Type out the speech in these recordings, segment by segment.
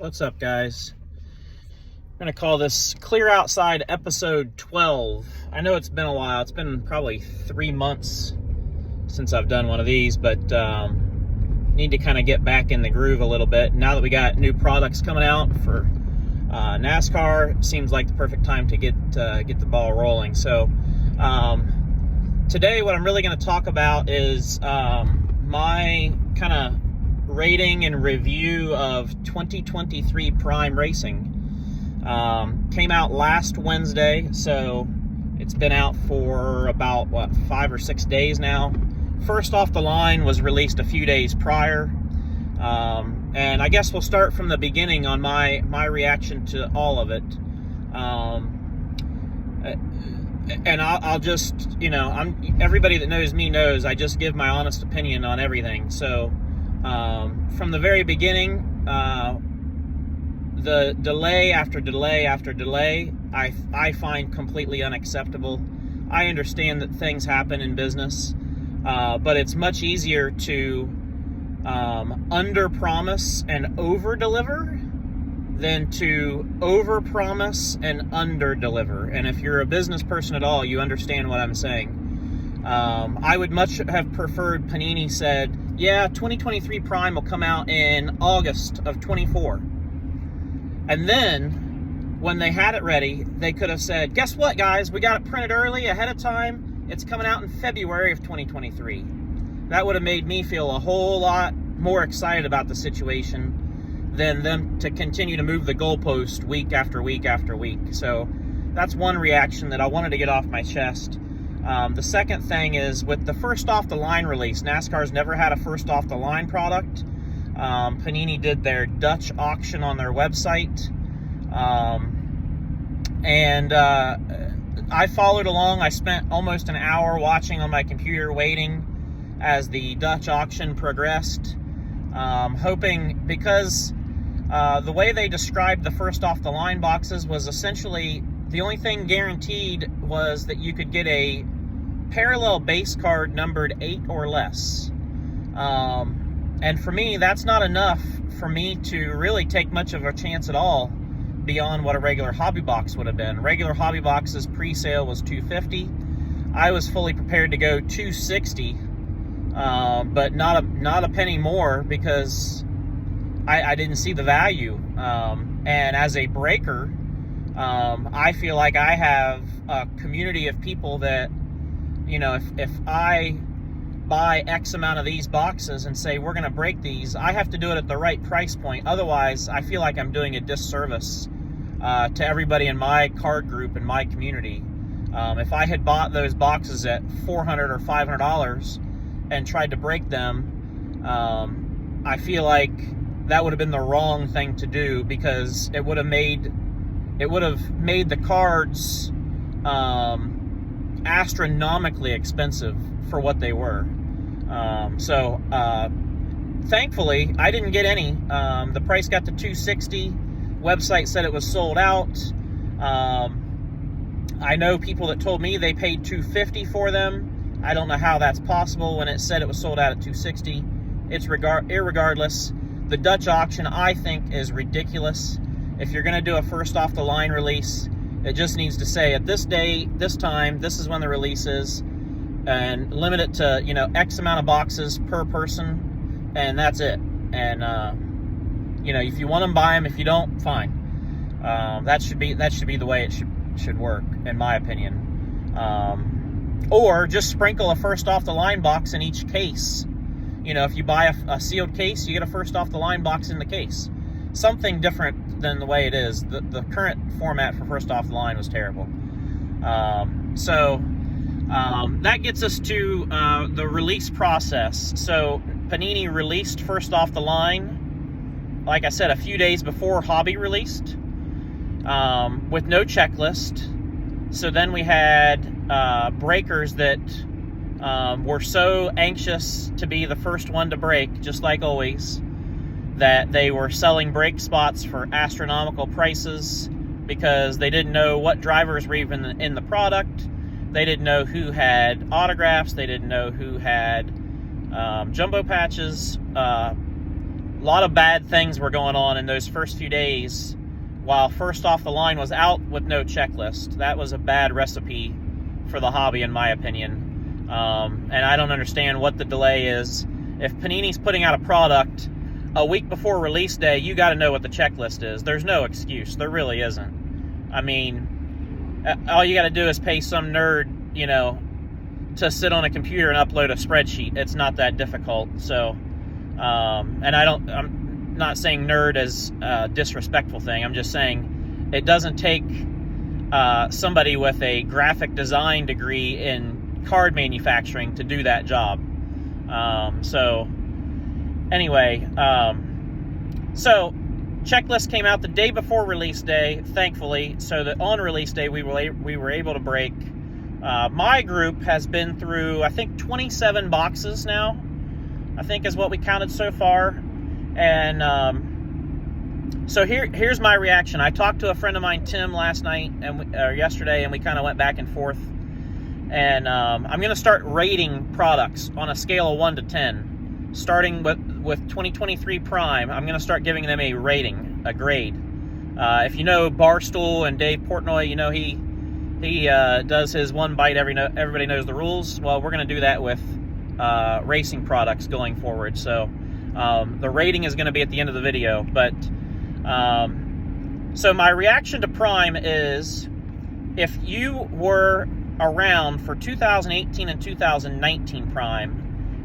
What's up, guys? I'm gonna call this Clear Outside episode 12. I know it's been a while. It's been probably 3 months since I've done one of these, but need to kind of get back in the groove a little bit. Now that we got new products coming out for NASCAR, it seems like the perfect time to get the ball rolling. So today what I'm really going to talk about is my kind of rating and review of 2023 Prime Racing. Came out last Wednesday, so it's been out for about 5 or 6 days now. First off the line was released a few days prior, and I guess we'll start from the beginning on my reaction to all of it. And I'll just, everybody that knows me knows I just give my honest opinion on everything. So from the very beginning, the delay after delay after delay, I find completely unacceptable. I understand that things happen in business, but it's much easier to under-promise and over-deliver than to over-promise and under-deliver. And if you're a business person at all, you understand what I'm saying. I would much have preferred Panini said, yeah, 2023 Prime will come out in August of 24. And then, when they had it ready, they could have said, guess what, guys? We got it printed early, ahead of time. It's coming out in February of 2023. That would have made me feel a whole lot more excited about the situation than them to continue to move the goalpost week after week after week. So that's one reaction that I wanted to get off my chest. The second thing is, with the first off the line release, NASCAR's never had a first off the line product. Panini did their Dutch auction on their website, and I followed along. I spent almost an hour watching on my computer, waiting as the Dutch auction progressed, hoping, because the way they described the first off the line boxes was essentially the only thing guaranteed was that you could get a parallel base card numbered 8 or less. And for me, that's not enough for me to really take much of a chance at all beyond what a regular hobby box would have been. Regular hobby boxes pre-sale was $250. I was fully prepared to go $260, but not a penny more, because I didn't see the value. And as a breaker, I feel like I have a community of people that, if I buy X amount of these boxes and say we're going to break these, I have to do it at the right price point. Otherwise, I feel like I'm doing a disservice to everybody in my card group and my community. If I had bought those boxes at $400 or $500 and tried to break them, I feel like that would have been the wrong thing to do, because it would have made the cards astronomically expensive for what they were. So thankfully, I didn't get any. The price got to $260. Website said it was sold out. I know people that told me they paid $250 for them. I don't know how that's possible when it said it was sold out at $260. It's irregardless. The Dutch auction, I think, is ridiculous. If you're going to do a first off the line release, it just needs to say at this day, this time, this is when the release is, and limit it to, X amount of boxes per person, and that's it. And if you want them, buy them. If you don't, fine. That should be the way it should work, in my opinion. Or just sprinkle a first off the line box in each case. If you buy a sealed case, you get a first off the line box in the case. Something different than the way it is. The current format for first off the line was terrible. That gets us to the release process. So Panini released first off the line, like I said, a few days before hobby released, with no checklist. So then we had breakers that were so anxious to be the first one to break, just like always, that they were selling brake spots for astronomical prices because they didn't know what drivers were even in the product. They didn't know who had autographs. They didn't know who had jumbo patches. lot of bad things were going on in those first few days, while First Off the Line was out with no checklist. That was a bad recipe for the hobby, in my opinion. And I don't understand what the delay is. If Panini's putting out a product a week before release day, you got to know what the checklist is. There's no excuse. There really isn't. I mean, all you got to do is pay some nerd, you know, to sit on a computer and upload a spreadsheet. It's not that difficult. So, and I'm not saying nerd as a disrespectful thing. I'm just saying it doesn't take somebody with a graphic design degree in card manufacturing to do that job. So anyway, so checklist came out the day before release day, thankfully, so that on release day we were able to break. My group has been through, I think, 27 boxes now, I think is what we counted so far. And so here's my reaction. I talked to a friend of mine, Tim, last night or yesterday, and we kind of went back and forth. And I'm going to start rating products on a scale of 1 to 10. Starting with 2023 Prime, I'm going to start giving them a rating, a grade. If you know Barstool and Dave Portnoy, you know he does his one bite, everybody knows the rules. Well, we're going to do that with racing products going forward. So the rating is going to be at the end of the video. But so my reaction to Prime is, if you were around for 2018 and 2019 Prime,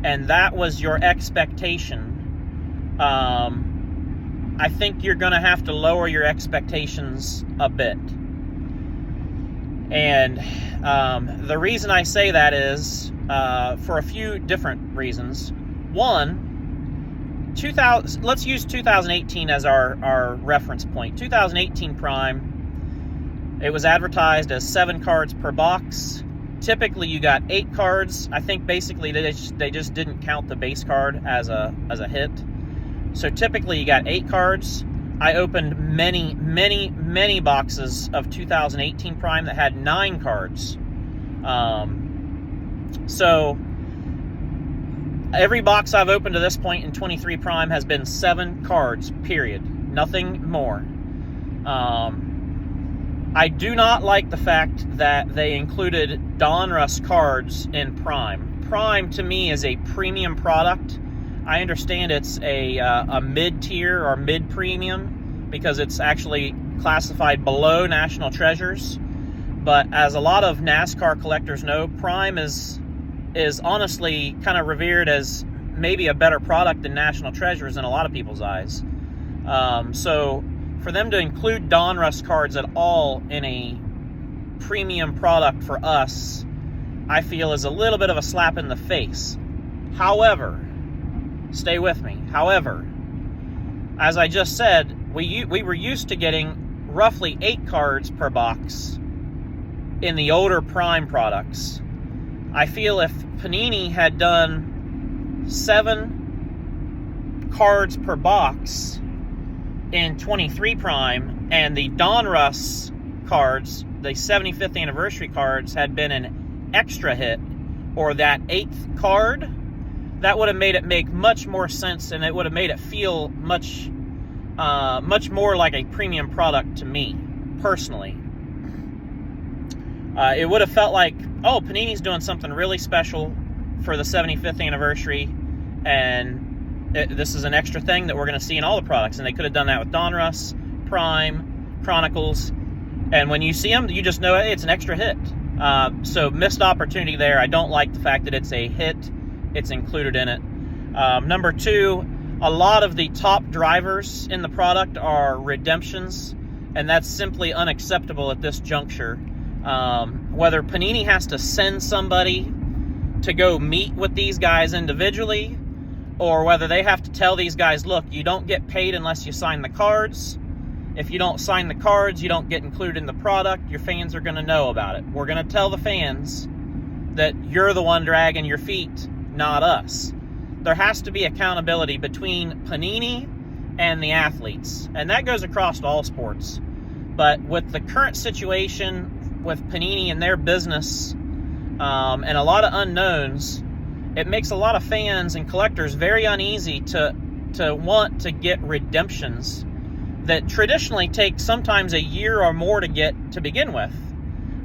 and that was your expectation, I think you're going to have to lower your expectations a bit. And the reason I say that is for a few different reasons. One, let's use 2018 as our reference point. 2018 Prime, it was advertised as 7 cards per box. Typically, you got 8 cards. I think basically they just didn't count the base card as a hit. So typically, you got 8 cards. I opened many boxes of 2018 Prime that had 9 cards. So every box I've opened to this point in 23 Prime has been 7 cards, period. Nothing more. I do not like the fact that they included Donruss cards in Prime. Prime, to me, is a premium product. I understand it's a mid-tier or mid-premium because it's actually classified below National Treasures. But as a lot of NASCAR collectors know, Prime is honestly kind of revered as maybe a better product than National Treasures in a lot of people's eyes. So for them to include Donruss cards at all in a premium product for us, I feel is a little bit of a slap in the face. However, stay with me. However, as I just said, we were used to getting roughly 8 cards per box in the older Prime products. I feel if Panini had done 7 cards per box in 23 Prime, and the Donruss cards, the 75th anniversary cards, had been an extra hit, or that 8th card, that would have made it make much more sense, and it would have made it feel much more like a premium product to me, personally. It would have felt like, oh, Panini's doing something really special for the 75th anniversary, and this is an extra thing that we're going to see in all the products. And they could have done that with Donruss, Prime, Chronicles, and when you see them, you just know it's an extra hit. So missed opportunity there. I don't like the fact that it's a hit. It's included in it. Number 2, a lot of the top drivers in the product are redemptions, and that's simply unacceptable at this juncture. Whether Panini has to send somebody to go meet with these guys individually, or whether they have to tell these guys, look, you don't get paid unless you sign the cards. If you don't sign the cards, you don't get included in the product. Your fans are going to know about it. We're going to tell the fans that you're the one dragging your feet, not us. There has to be accountability between Panini and the athletes, and that goes across all sports. But with the current situation with Panini and their business, and a lot of unknowns, it makes a lot of fans and collectors very uneasy to to want to get redemptions that traditionally take sometimes a year or more to get to begin with.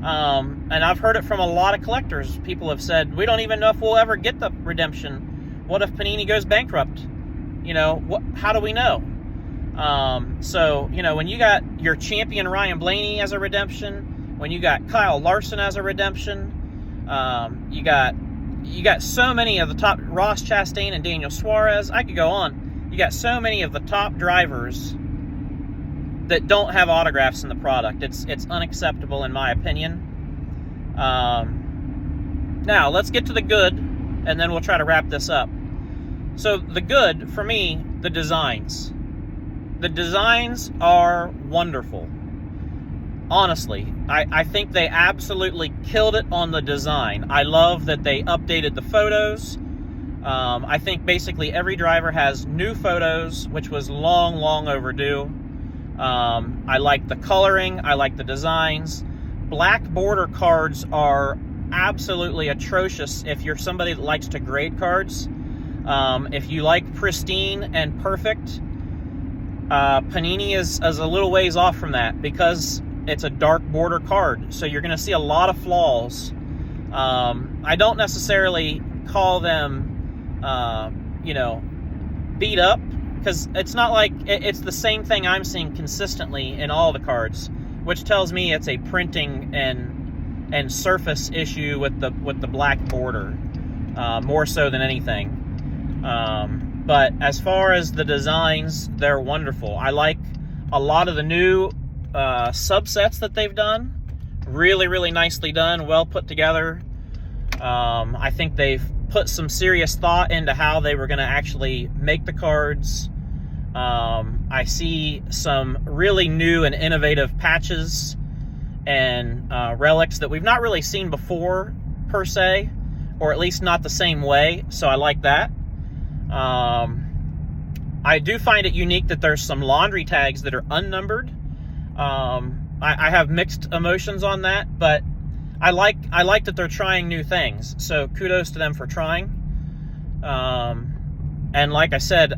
And I've heard it from a lot of collectors. People have said, we don't even know if we'll ever get the redemption. What if Panini goes bankrupt? How do we know? So, when you got your champion Ryan Blaney as a redemption, when you got Kyle Larson as a redemption, you got so many of the top, Ross Chastain and Daniel Suarez, I could go on. You got so many of the top drivers that don't have autographs in the product. It's unacceptable in my opinion. Now, let's get to the good, and then we'll try to wrap this up. So the good, for me, the designs. The designs are wonderful. Honestly, I think they absolutely killed it on the design. I love that they updated the photos. I think basically every driver has new photos, which was long overdue. I like the coloring. I like the designs. Black border cards are absolutely atrocious if you're somebody that likes to grade cards. If you like pristine and perfect, Panini is a little ways off from that because it's a dark border card. So you're going to see a lot of flaws. I don't necessarily call them, beat up, because it's not like it's the same thing I'm seeing consistently in all the cards, which tells me it's a printing and surface issue with the black border, more so than anything. But as far as the designs, they're wonderful. I like a lot of the new subsets that they've done. Really nicely done, well put together. I think they've put some serious thought into how they were going to actually make the cards. I see some really new and innovative patches and relics that we've not really seen before, per se, or at least not the same way, so I like that. I do find it unique that there's some laundry tags that are unnumbered. I have mixed emotions on that, but I like that they're trying new things, so kudos to them for trying. And like I said,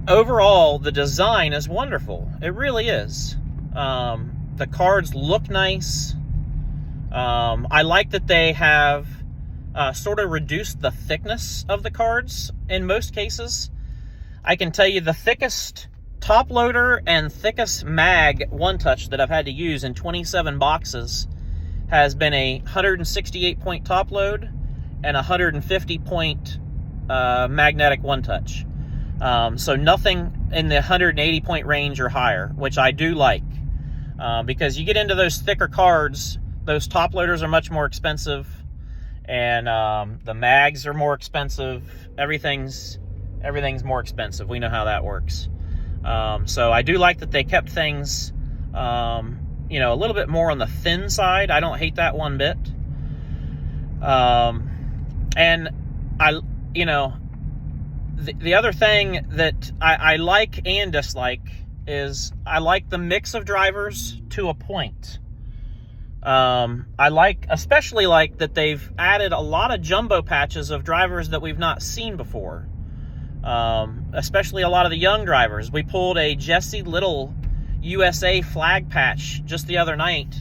overall, the design is wonderful. It really is. The cards look nice. I like that they have sort of reduced the thickness of the cards in most cases. I can tell you the thickest top loader and thickest mag one-touch that I've had to use in 27 boxes has been a 168 point top load and 150 point magnetic one-touch. So nothing in the 180 point range or higher, which I do like, because you get into those thicker cards, those top loaders are much more expensive, and the mags are more expensive. Everything's more expensive. We know how that works. So I do like that they kept things, a little bit more on the thin side. I don't hate that one bit. And the other thing that I like and dislike is I like the mix of drivers to a point. I especially like that they've added a lot of jumbo patches of drivers that we've not seen before. Especially a lot of the young drivers. We pulled a Jesse Little USA flag patch just the other night,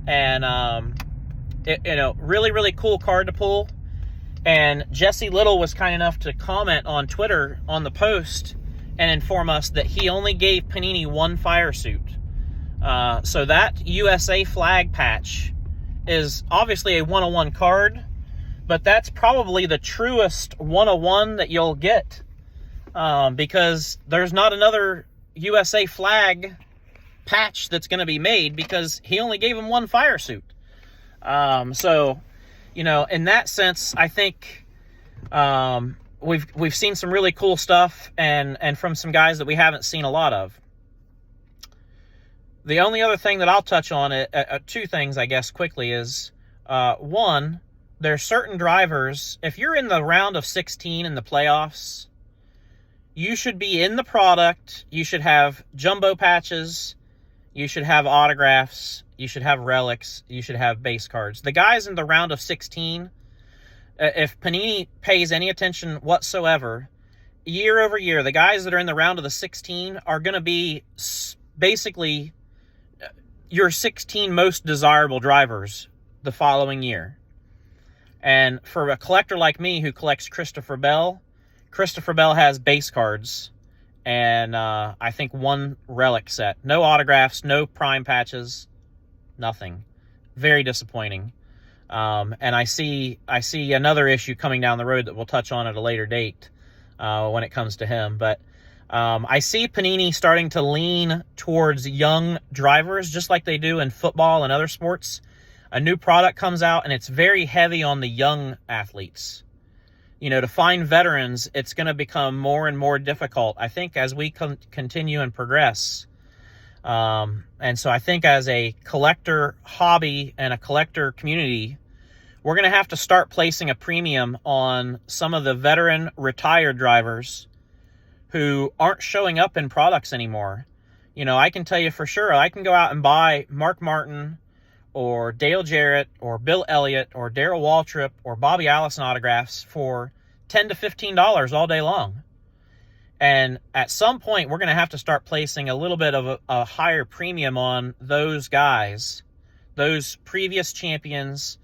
and really cool card to pull. And Jesse Little was kind enough to comment on Twitter on the post and inform us that he only gave Panini one fire suit. So that USA flag patch is obviously a 101 card, but that's probably the truest 101 that you'll get, because there's not another USA flag patch that's going to be made, because he only gave him one fire suit. So, in that sense, I think we've seen some really cool stuff, and from some guys that we haven't seen a lot of. The only other thing that I'll touch on, two things, I guess, quickly, is one, there's certain drivers, if you're in the round of 16 in the playoffs, you should be in the product. You should have jumbo patches. You should have autographs. You should have relics. You should have base cards. The guys in the round of 16, if Panini pays any attention whatsoever, year over year, the guys that are in the round of the 16 are going to be basically your 16 most desirable drivers the following year. And for a collector like me who collects Christopher Bell has base cards and I think one relic set. No autographs, no prime patches, nothing. Very disappointing. And I see another issue coming down the road that we'll touch on at a later date when it comes to him. But I see Panini starting to lean towards young drivers, just like they do in football and other sports. A new product comes out, and it's very heavy on the young athletes. You know, to find veterans, it's going to become more and more difficult, I think, as we continue and progress. And so I think as a collector hobby and a collector community, we're going to have to start placing a premium on some of the veteran retired drivers who aren't showing up in products anymore. You know, I can tell you for sure, I can go out and buy Mark Martin or Dale Jarrett or Bill Elliott or Darrell Waltrip or Bobby Allison autographs for $10 to $15 all day long. And at some point, we're going to have to start placing a little bit of a higher premium on those guys, those previous champions,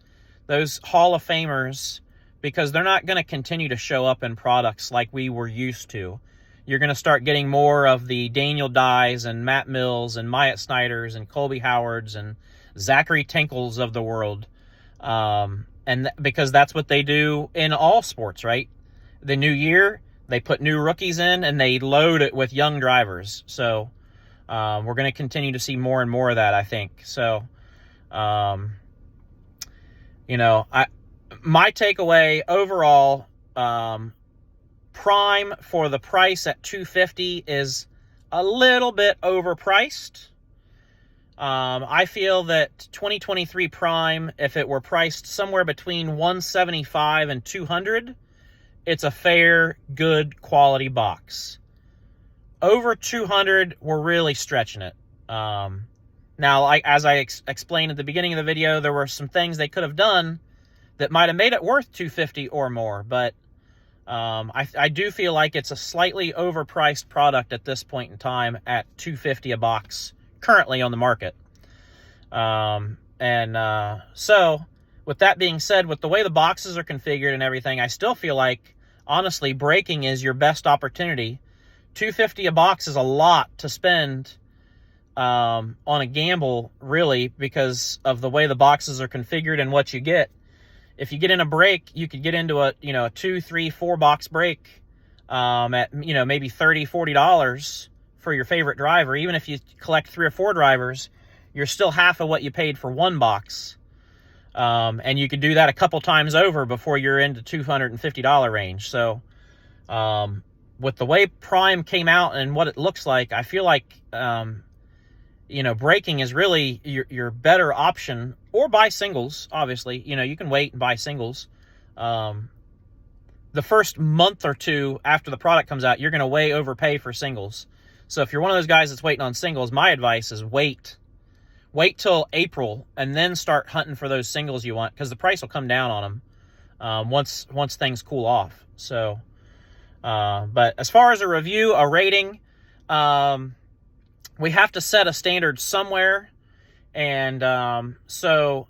those Hall of Famers, because they're not going to continue to show up in products like we were used to. You're going to start getting more of the Daniel Dyes and Matt Mills and Myatt Snyders and Colby Howards and Zachary Tinkles of the world. Because that's what they do in all sports, right? The new year, they put new rookies in and they load it with young drivers. So we're going to continue to see more and more of that, I think. So, you know, my takeaway overall, Prime for the price at $250 is a little bit overpriced. I feel that 2023 Prime, if it were priced somewhere between $175 and $200, it's a fair, good quality box. Over $200, we're really stretching it. Now, as I explained at the beginning of the video, there were some things they could have done that might have made it worth $250 or more, but I do feel like it's a slightly overpriced product at this point in time at $250 a box currently on the market. So with that being said, with the way the boxes are configured and everything, I still feel like, honestly, breaking is your best opportunity. $250 a box is a lot to spend on a gamble, really, because of the way the boxes are configured and what you get. If you get in a break, you could get into a 2, 3, 4 box break at maybe $30, $40 for your favorite driver. Even if you collect 3 or 4 drivers, you're still half of what you paid for one box. And you could do that a couple times over before you're into $250 range. So with the way Prime came out and what it looks like, I feel like breaking is really your better option, or buy singles. Obviously, you can wait and buy singles. The first month or two after the product comes out, you're going to way overpay for singles. So if you're one of those guys that's waiting on singles, my advice is wait till April and then start hunting for those singles you want, because the price will come down on them once things cool off. So, but as far as a review, a rating, we have to set a standard somewhere. And so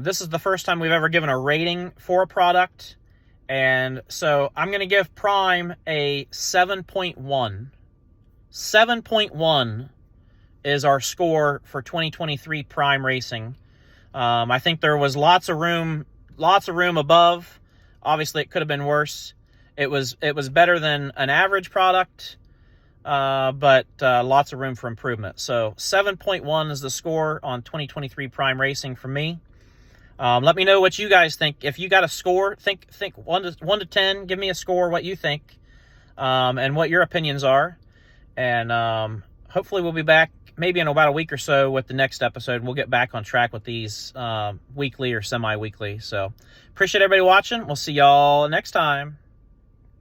this is the first time we've ever given a rating for a product. And so I'm going to give Prime a 7.1. 7.1 is our score for 2023 Prime Racing. I think there was lots of room above. Obviously, it could have been worse. It was better than an average product, but lots of room for improvement. So 7.1 is the score on 2023 Prime Racing for me. Let me know what you guys think. If you got a score, think 1 to 10. Give me a score, what you think, and what your opinions are. And hopefully we'll be back maybe in about a week or so with the next episode. We'll get back on track with these weekly or semi-weekly. So appreciate everybody watching. We'll see y'all next time.